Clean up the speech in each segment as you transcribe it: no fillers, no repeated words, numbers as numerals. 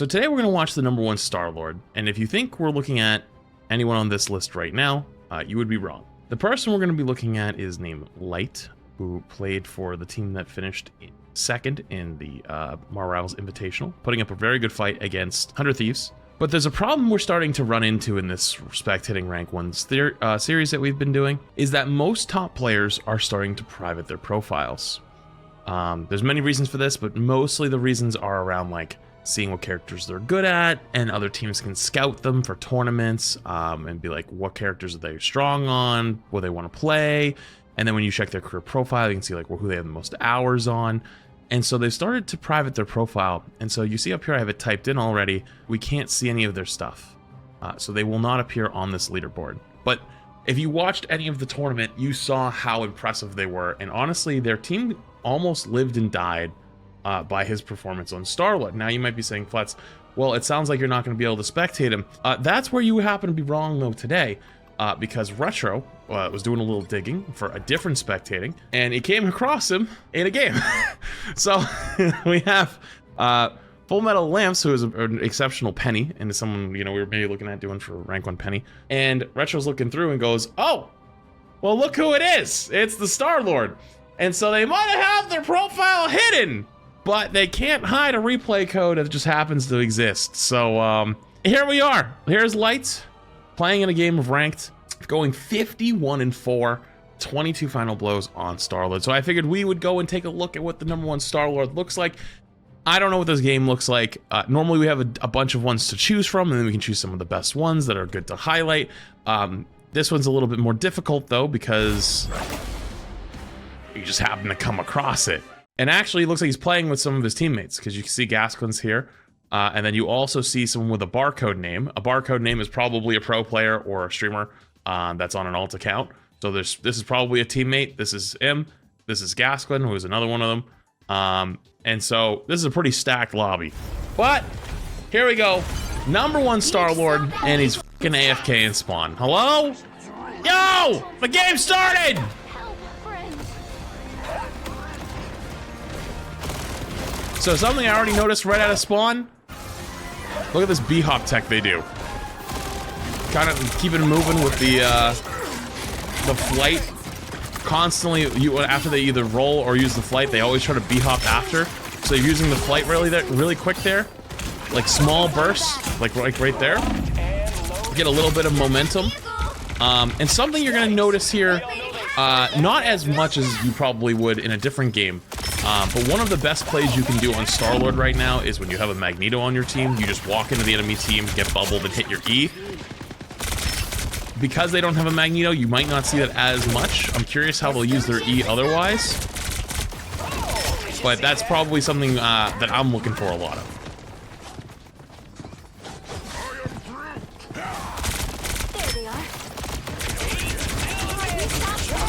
So today we're going to watch the #1 Star-Lord, and if you think we're looking at anyone on this list right now, you would be wrong. The person we're going to be looking at is named Light, who played for the team that finished second in the Rivals Invitational, putting up a very good fight against 100 Thieves. But there's a problem we're starting to run into in this Spectating Rank 1 series that we've been doing, is that most top players are starting to private their profiles. There's many reasons for this, but mostly the reasons are around like seeing what characters they're good at, and other teams can scout them for tournaments and be like, what characters are they strong on, what they want to play. And then when you check their career profile, you can see like, well, who they have the most hours on. And so they've started to private their profile. And so you see up here, I have it typed in already. We can't see any of their stuff. So they will not appear on this leaderboard. But if you watched any of the tournament, you saw how impressive they were. And honestly, their team almost lived and died by his performance on Star-Lord. Now you might be saying, Flets, well, it sounds like you're not going to be able to spectate him. That's where you happen to be wrong though today. Because Retro was doing a little digging for a different spectating, and he came across him in a game. So we have Full Metal Lamps, who is an exceptional penny, and is someone, you know, we were maybe looking at doing for rank 1 penny. And Retro's looking through and goes, oh, well, look who it is. It's the Star-Lord. And so they might have their profile hidden, but they can't hide a replay code that just happens to exist. So here we are. Here's Light, playing in a game of ranked, going 51-4, 22 final blows on Star-Lord. So I figured we would go and take a look at what the #1 Star-Lord looks like. I don't know what this game looks like. Normally we have a bunch of ones to choose from, and then we can choose some of the best ones that are good to highlight. This one's a little bit more difficult though, because you just happen to come across it. And actually it looks like he's playing with some of his teammates, because you can see Gasquin's here. And then you also see someone with a barcode name. A barcode name is probably a pro player or a streamer that's on an alt account. So this is probably a teammate. This is him. This is Gasquin, who is another one of them. And so this is a pretty stacked lobby. But here we go. #1 Star-Lord, and he's fucking AFK in spawn. Hello? Yo! The game started! So something I already noticed right out of spawn. Look at this B-hop tech they do. Kind of keep it moving with the flight. Constantly, after they either roll or use the flight, they always try to B-hop after. So you're using the flight really quick there. Like small bursts, like right there. Get a little bit of momentum. And something you're gonna notice here, not as much as you probably would in a different game, but one of the best plays you can do on Star-Lord right now is when you have a Magneto on your team, you just walk into the enemy team, get bubbled, and hit your E. Because they don't have a Magneto, you might not see that as much. I'm curious how they'll use their E otherwise. But that's probably something that I'm looking for a lot of.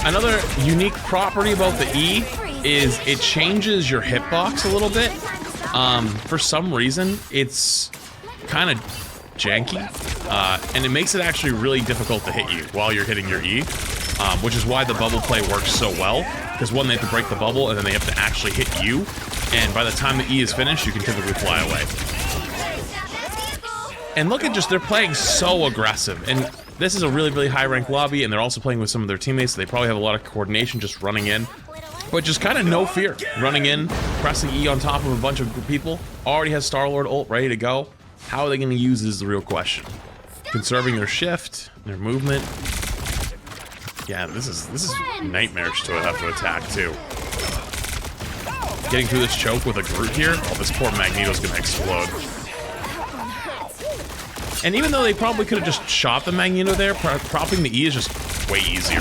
Another unique property about the E is it changes your hitbox a little bit. For some reason, it's kind of janky, and it makes it actually really difficult to hit you while you're hitting your E, which is why the bubble play works so well, because one, they have to break the bubble, and then they have to actually hit you, and by the time the E is finished, you can typically fly away. And look at they're playing so aggressive, and this is a really high rank lobby, and they're also playing with some of their teammates, so they probably have a lot of coordination just running in. But just kind of no fear. Running in, pressing E on top of a bunch of people. Already has Star-Lord ult ready to go. How are they going to use this is the real question. Conserving their shift, their movement. Yeah, this is nightmarish to have to attack too. Getting through this choke with a Groot here. Oh, this poor Magneto's going to explode. And even though they probably could have just shot the Magneto there, propping the E is just way easier.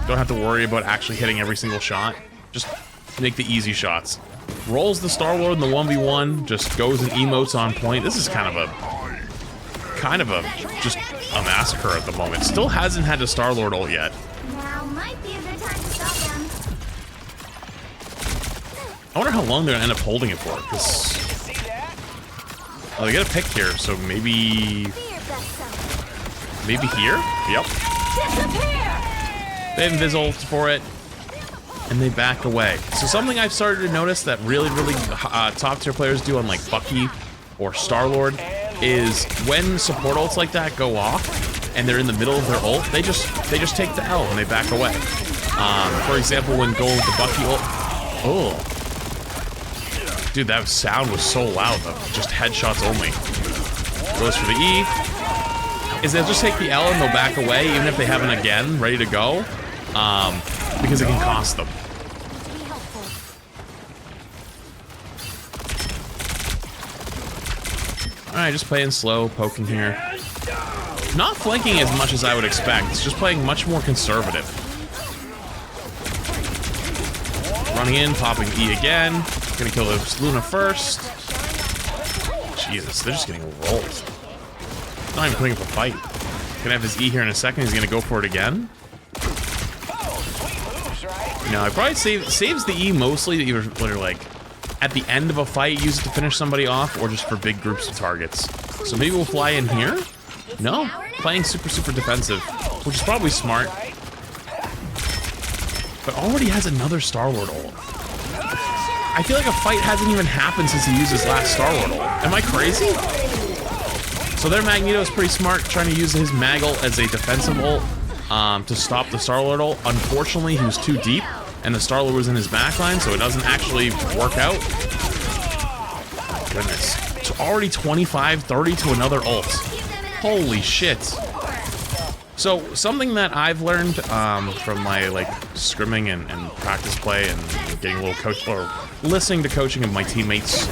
Don't have to worry about actually hitting every single shot. Just make the easy shots. Rolls the Star-Lord in the 1v1, just goes and emotes on point. This is kind of a just a massacre at the moment. Still hasn't had a Star-Lord ult yet. Now might be a good time to stop them. I wonder how long they're gonna end up holding it for. Cause they get a pick here, so maybe here? Yep. They have invis ult for it. And they back away. So something I've started to notice that really top tier players do on like Bucky or Star-Lord is when support ults like that go off and they're in the middle of their ult, they just take the L and they back away. For example, when going with the Bucky ult, oh, dude, that sound was so loud though. Just headshots only. Goes for the E. Is they'll just take the L and they'll back away even if they have an again ready to go, because it can cost them. Alright, just playing slow, poking here. Not flanking as much as I would expect. It's just playing much more conservative. Running in, popping E again. Gonna kill the Luna first. Jesus, they're just getting rolled. Not even putting up a fight. Gonna have his E here in a second. He's gonna go for it again. No, I probably saves the E mostly either like at the end of a fight, use it to finish somebody off, or just for big groups of targets. So maybe we'll fly in here? No, playing super defensive, which is probably smart. But already has another Star-Lord ult. I feel like a fight hasn't even happened since he used his last Star-Lord ult. Am I crazy? So their Magneto is pretty smart, trying to use his Mag ult as a defensive ult to stop the Star-Lord ult. Unfortunately, he was too deep, and the Star-Lord was in his backline, so it doesn't actually work out. Goodness. So already 25-30 to another ult. Holy shit. So something that I've learned from my like scrimming and practice play and getting a little coach or listening to coaching of my teammates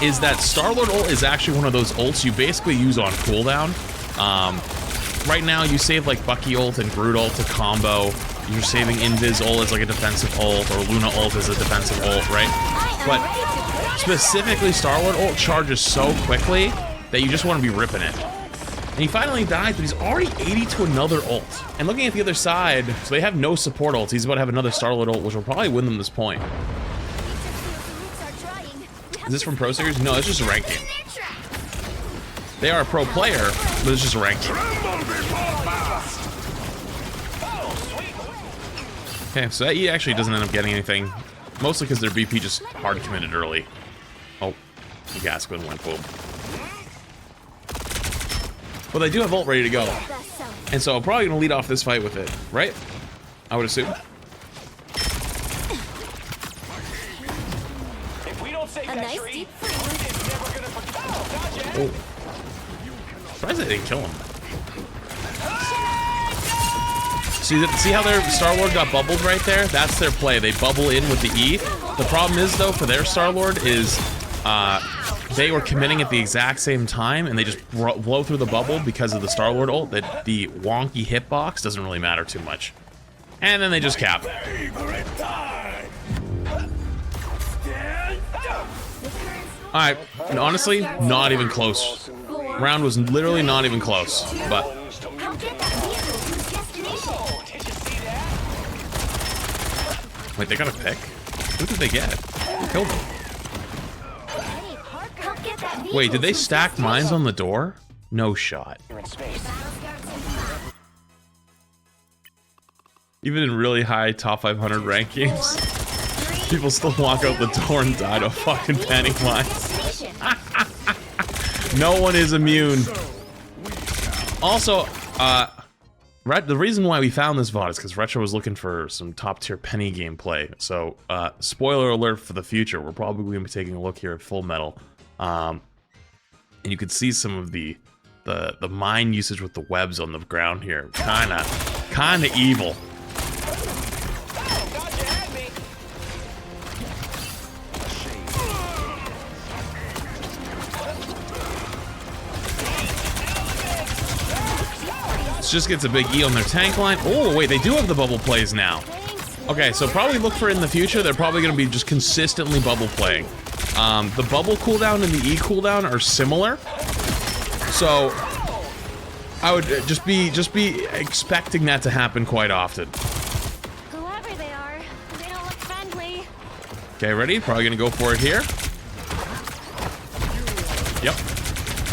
is that Star-Lord ult is actually one of those ults you basically use on cooldown. Right now you save like Bucky ult and Groot ult to combo. You're saving Invis ult as like a defensive ult or Luna ult as a defensive ult, right? But specifically Star-Lord ult charges so quickly that you just want to be ripping it. And he finally dies, but he's already 80 to another ult. And looking at the other side, so they have no support ults. He's about to have another Star-Lord ult, which will probably win them this point. Is this from Pro Series? No, it's just a rank game. They are a pro player, but it's just a rank game. Okay, so that E actually doesn't end up getting anything. Mostly because their BP just hard committed early. Oh, the gas gun went boom. But they do have ult ready to go. And so I'm probably going to lead off this fight with it, right? I would assume. Oh. Surprised they didn't kill him. See how their Star-Lord got bubbled right there? That's their play. They bubble in with the E. The problem is, though, for their Star-Lord is they were committing at the exact same time, and they just blow through the bubble because of the Star-Lord ult. That the wonky hitbox doesn't really matter too much. And then they just cap. Alright, and honestly, not even close. Round was literally not even close, but... Wait, they got a pick? Who did they get? Who killed them? Wait, did they stack mines on the door? No shot. Even in really high top 500 rankings, people still walk out the door and die to fucking panic mines. No one is immune. Also, the reason why we found this VOD is because Retro was looking for some top tier Penny gameplay. So, spoiler alert for the future, we're probably going to be taking a look here at Full Metal. And you can see some of the mine usage with the webs on the ground here. Kinda evil. This just gets a big E on their tank line. Oh, wait, they do have the bubble plays now. Okay, so probably look for in the future, they're probably going to be just consistently bubble playing. The bubble cooldown and the E cooldown are similar. So, I would just be expecting that to happen quite often. Whoever they are, they don't look friendly. Okay, ready? Probably going to go for it here. Yep.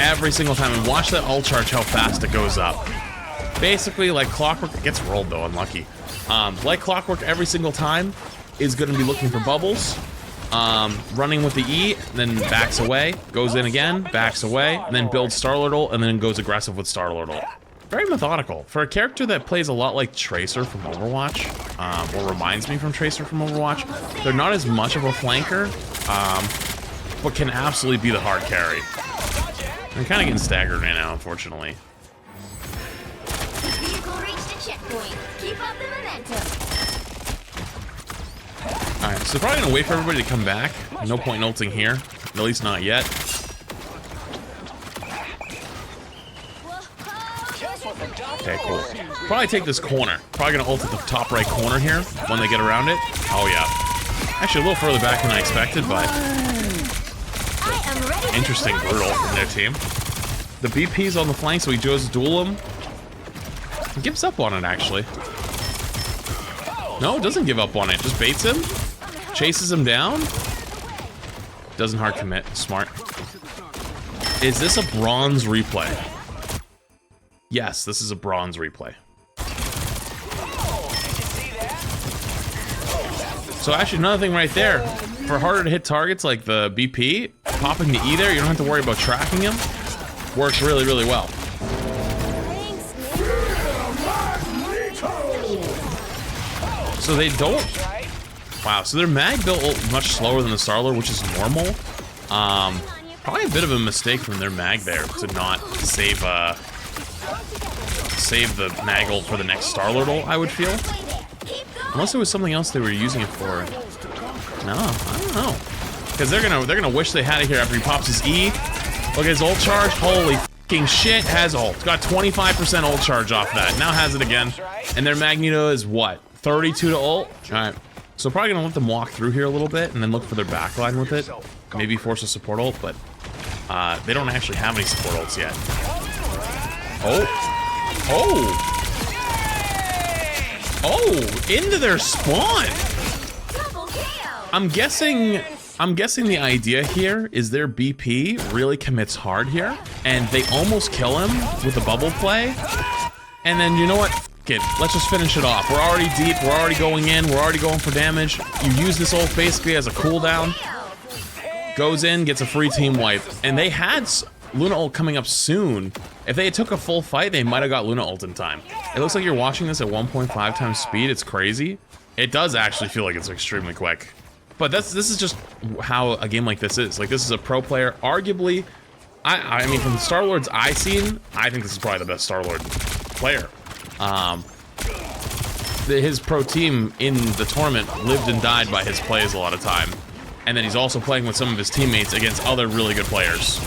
Every single time. And watch that ult charge, how fast it goes up. Basically, like clockwork, it gets rolled though, unlucky. Like clockwork every single time is going to be looking for bubbles. running with the E, then backs away, goes in again, backs away, and then builds Star-Lord ult, and then goes aggressive with Star-Lord ult. Very methodical. For a character that plays a lot like Tracer from Overwatch, or reminds me from Tracer from Overwatch, they're not as much of a flanker, but can absolutely be the hard carry. I'm kind of getting staggered right now, unfortunately. Alright, so probably gonna wait for everybody to come back. No point in ulting here, at least not yet. Okay, cool. Probably take this corner. Probably gonna ult at the top right corner here when they get around it. Oh yeah. Actually a little further back than I expected, but interesting brutal from their team. The BP's on the flank, so he goes to duel him. He gives up on it, actually. No, doesn't give up on it. Just baits him. Chases him down. Doesn't hard commit. Smart. Is this a bronze replay? Yes, this is a bronze replay. So actually, another thing right there. For harder to hit targets like the BP, popping the E there, you don't have to worry about tracking him. Works really, really well. So they don't... Wow, so their mag built much slower than the Star-Lord, which is normal. Probably a bit of a mistake from their mag there to not save the mag ult for the next Star-Lord ult, I would feel. Unless it was something else they were using it for. No, I don't know. Because they're gonna wish they had it here after he pops his E. Look at his ult charge. Holy fucking shit, has ult. Got 25% ult charge off that. Now has it again. And their Magneto is what? 32 to ult? Alright. So probably gonna let them walk through here a little bit and then look for their backline with it. Maybe force a support ult, but they don't actually have any support ults yet. Oh. Oh! Oh! Into their spawn! I'm guessing the idea here is their BP really commits hard here, and they almost kill him with a bubble play. And then, you know what? F it. Let's just finish it off. We're already deep, we're already going in, we're already going for damage. You use this ult basically as a cooldown. Goes in, gets a free team wipe. And they had Luna ult coming up soon. If they took a full fight, they might have got Luna ult in time. It looks like you're watching this at 1.5 times speed. It's crazy. It does actually feel like it's extremely quick. But this is just how a game like this is. Like, this is a pro player. Arguably, I mean, from the Star-Lords I've seen, I think this is probably the best Star-Lord player. His pro team in the tournament lived and died by his plays a lot of time. And then he's also playing with some of his teammates against other really good players.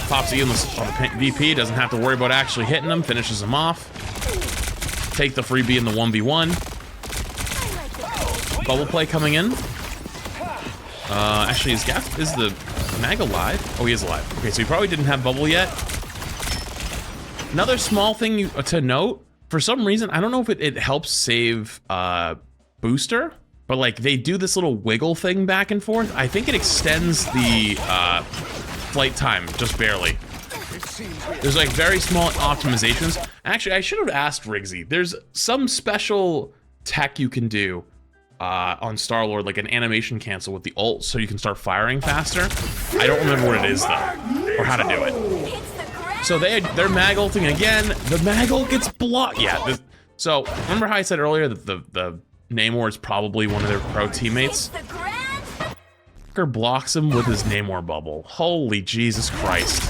Pops E on the VP, doesn't have to worry about actually hitting him, finishes him off. Take the freebie in the 1v1. Bubble play coming in. Actually, is the mag alive? Oh, he is alive. Okay, so he probably didn't have bubble yet. Another small thing to note, for some reason, I don't know if it helps save booster, but like they do this little wiggle thing back and forth. I think it extends the flight time just barely. There's like very small optimizations. Actually, I should have asked Riggsy. There's some special tech you can do on Star-Lord, like an animation cancel with the ult so you can start firing faster. I don't remember what it is though, or how to do it. So they're mag ulting again. The mag ult gets blocked. Yeah. So remember how I said earlier that the Namor is probably one of their pro teammates? Fucker blocks him with his Namor bubble. Holy Jesus Christ.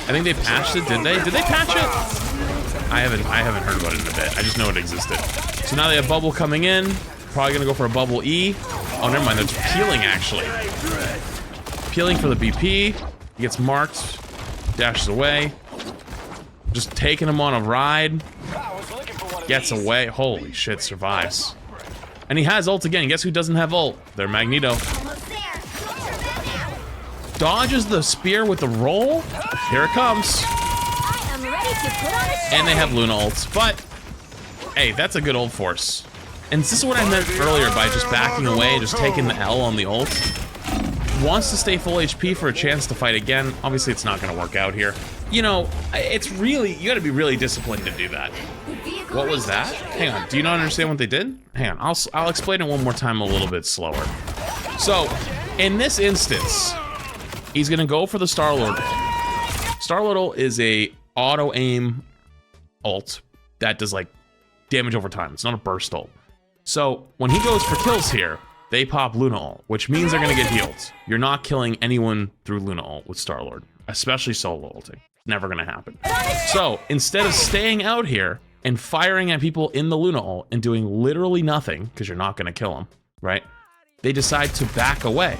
I think they patched it, did they? Did they patch it? I haven't heard about it in a bit. I just know it existed. So now they have bubble coming in. Probably gonna go for a bubble E. Oh, never mind, they're peeling actually. Peeling for the BP. He gets marked, dashes away. Just taking him on a ride. Gets away. Holy shit, survives. And he has ult again. Guess who doesn't have ult? Their Magneto. Dodges the spear with the roll. Here it comes. And they have Luna ults. But, hey, that's a good ult force. And this is what I meant earlier by just backing away, just taking the L on the ult. Wants to stay full HP for a chance to fight again. Obviously, it's not going to work out here. You know, it's really, you got to be really disciplined to do that. What was that? Hang on, do you not understand what they did? Hang on, I'll explain it one more time a little bit slower. So, in this instance, he's gonna go for the Star-Lord. Star-Lord ult is a auto-aim ult that does like damage over time. It's not a burst ult. So, when he goes for kills here, they pop Luna ult, which means they're gonna get healed. You're not killing anyone through Luna ult with Star-Lord, especially solo ulting. Never gonna happen. So, instead of staying out here and firing at people in the Luna ult and doing literally nothing, because you're not gonna kill them, right? They decide to back away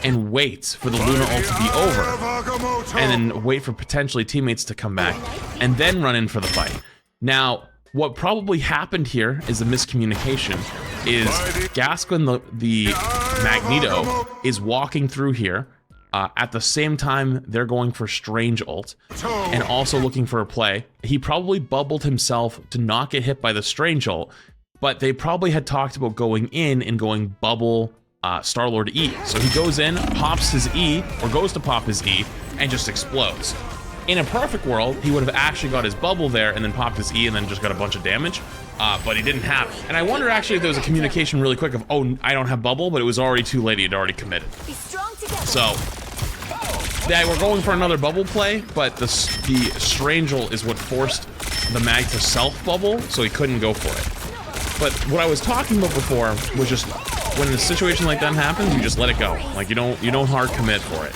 and wait for the Luna ult to be over, and then wait for potentially teammates to come back, and then run in for the fight. Now, what probably happened here is a miscommunication. Is Gascoigne, the Magneto, is walking through here at the same time they're going for Strange ult and also looking for a play. He probably bubbled himself to not get hit by the Strange ult, but they probably had talked about going in and going bubble Star-Lord E. So he goes in, pops his E, or goes to pop his E, and just explodes. In a perfect world, he would have actually got his bubble there and then popped his E and then just got a bunch of damage, but he didn't have it. And I wonder actually if there was a communication really quick of, oh, I don't have bubble, but it was already too late, he had already committed. So, yeah, we're going for another bubble play, but the Strange ult is what forced the mag to self-bubble, so he couldn't go for it. But what I was talking about before was just, when a situation like that happens, you just let it go. Like, you don't hard commit for it.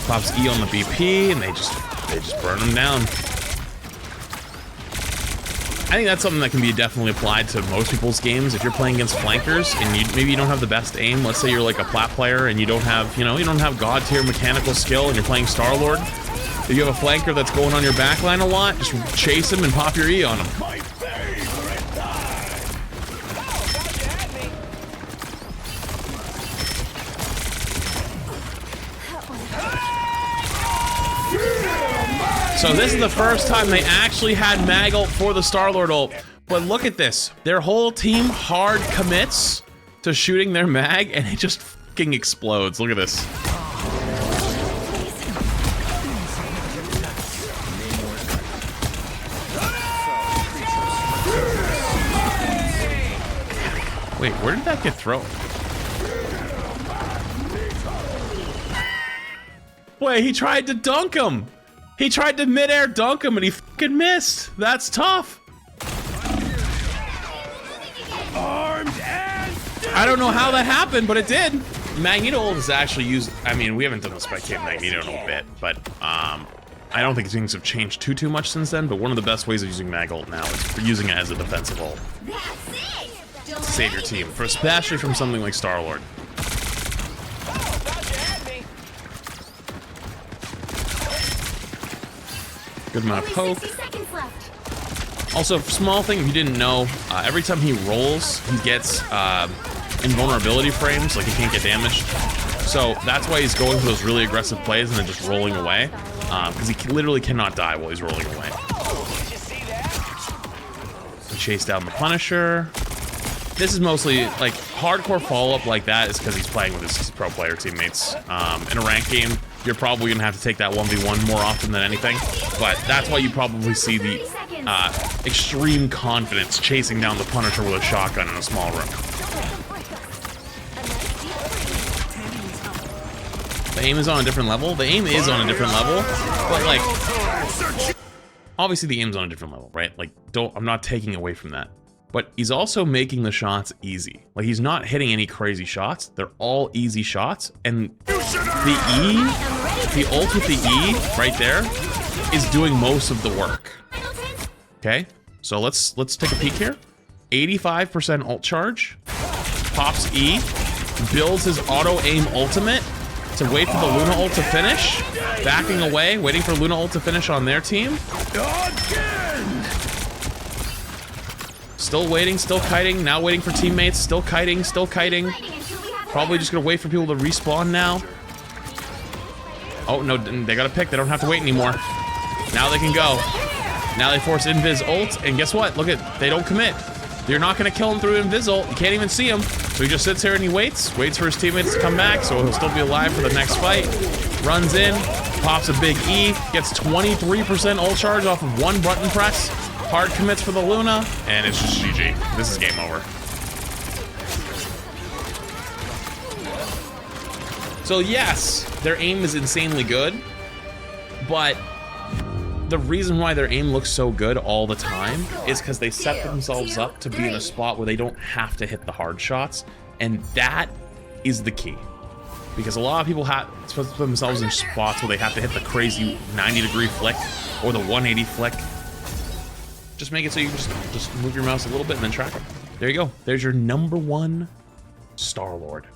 Pops E on the BP, and they just burn him down. I think that's something that can be definitely applied to most people's games. If you're playing against flankers and maybe you don't have the best aim, let's say you're like a plat player and you don't have, you don't have god tier mechanical skill and you're playing Star-Lord. If you have a flanker that's going on your backline a lot, just chase him and pop your E on him. So this is the first time they actually had mag ult for the Star-Lord ult. But look at this. Their whole team hard commits to shooting their mag and it just fucking explodes. Look at this. Wait, where did that get thrown? Wait, he tried to dunk him! He tried to mid-air dunk him and he fucking missed! That's tough! I don't know how that happened, but it did! Magneto ult is actually used... I mean, we haven't done the Spectated Magneto in a bit, but I don't think things have changed too much since then, but one of the best ways of using mag ult now is for using it as a defensive ult. To save your team, especially from something like Star-Lord. Good amount of poke. Also, small thing if you didn't know, every time he rolls, he gets invulnerability frames, like he can't get damaged. So that's why he's going for those really aggressive plays and then just rolling away, because he literally cannot die while he's rolling away. So chase down the Punisher. This is mostly, like, hardcore follow-up like that is because he's playing with his pro player teammates. In a ranked game, you're probably going to have to take that 1v1 more often than anything, but that's why you probably see the extreme confidence chasing down the Punisher with a shotgun in a small room. The aim is on a different level? The aim is on a different level, but, like, obviously the aim's on a different level, right? Like, I'm not taking away from that. But he's also making the shots easy. Like, he's not hitting any crazy shots. They're all easy shots. And the E, the ult with the E right there is doing most of the work. Okay, so let's take a peek here. 85% ult charge. Pops E. Builds his auto-aim ultimate to wait for the Luna ult to finish. Backing away, waiting for Luna ult to finish on their team. Still waiting, still kiting, now waiting for teammates, still kiting, still kiting. Probably just gonna wait for people to respawn now. Oh, no, they got a pick, they don't have to wait anymore. Now they can go. Now they force Invis ult, and guess what? Look at, they don't commit. You're not gonna kill him through Invis ult, you can't even see him. So he just sits here and he waits for his teammates to come back, so he'll still be alive for the next fight. Runs in, pops a big E, gets 23% ult charge off of one button press. Hard commits for the Luna, and it's just GG. This is game over. So yes, their aim is insanely good, but the reason why their aim looks so good all the time is because they set themselves up to be in a spot where they don't have to hit the hard shots, and that is the key. Because a lot of people have put themselves in spots where they have to hit the crazy 90-degree flick or the 180 flick. Just make it so you can just move your mouse a little bit and then track them. There you go. There's your #1 Star-Lord.